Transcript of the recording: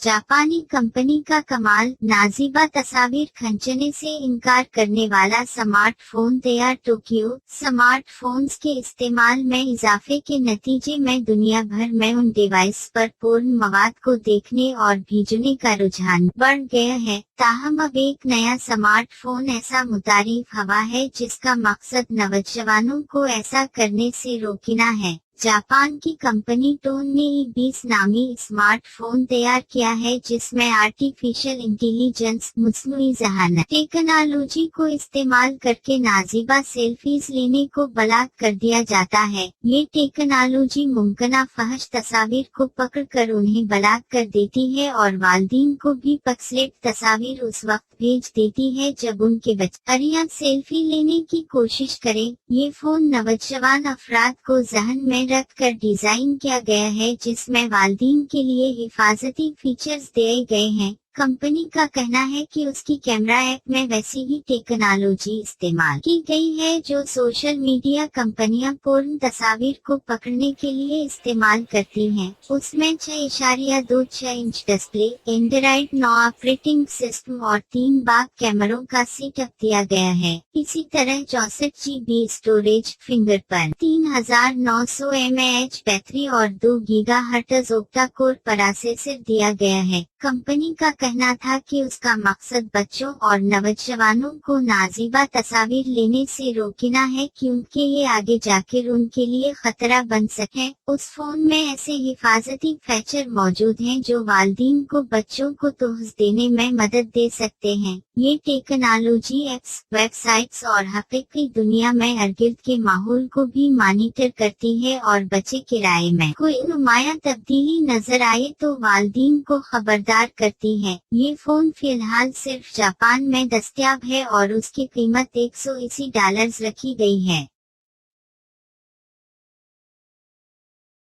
जापानी कंपनी का कमाल, नाजीबा तस्वीर खींचने से इनकार करने वाला स्मार्टफोन तैयार। टोक्यो स्मार्टफोन्स के इस्तेमाल में इजाफे के नतीजे में दुनिया भर में उन डिवाइस पर पोर्न मवाद को देखने और भेजने का रुझान बढ़ गया है। ताहम अब एक नया स्मार्टफोन ऐसा मुतारिफ हुआ है जिसका मकसद नौजवानों को ऐसा करने से रोकना है। जापान की कंपनी टोन ने E20 नामी स्मार्टफोन तैयार किया है जिसमें आर्टिफिशियल इंटेलिजेंस मसनूई ज़हानत टेक्नोलॉजी को इस्तेमाल करके नाजीबा सेल्फीज लेने को ब्लॉक कर दिया जाता है। ये टेक्नोलॉजी मुमकिन फहश तस्वीर को पकड़कर उन्हें ब्लॉक कर देती है और वालिदैन को भी पक्सलेट तस्वीर उस वक्त भेज देती है जब उनके बच्चे सेल्फी लेने की कोशिश करें। ये फोन नौजवान अफराद को जहन में रख कर डिजाइन किया गया है जिसमें वालिदैन के लिए हिफाजती फीचर्स दिए गए हैं। कंपनी का कहना है कि उसकी कैमरा ऐप में वैसी ही टेक्नोलॉजी इस्तेमाल की गई है जो सोशल मीडिया कंपनियां पोर्न तस्वीर को पकड़ने के लिए इस्तेमाल करती हैं। उसमें 6.26 inch display, Android 9 operating system और 3 बाग कैमरों का सेटअप दिया गया है। इसी तरह 64 GB storage, fingerprint, 3900 mAh battery और 2 GHz ऑक्टा कोर प्रोसेसर दिया गया है। कंपनी का कहना था कि उसका मकसद बच्चों और नौजवानों को नाजीबा तस्वीर लेने से रोकना है क्योंकि ये आगे जाकर उनके लिए खतरा बन सके। उस फोन में ऐसे हिफाजती फीचर मौजूद हैं जो वालिदैन को बच्चों को तोहफे देने में मदद दे सकते हैं। ये टेक्नोलॉजी ऐप्स, वेबसाइट्स और हकीकी दुनिया में इर्द-गिर्द के माहौल को भी मॉनिटर करती है और बच्चे के राय में कोई नुमाया तब्दीली नजर आए तो वालिदैन को खबरदार करती है। ये फोन फिलहाल सिर्फ जापान में दस्तयाब है और उसकी कीमत $180 रखी गई है।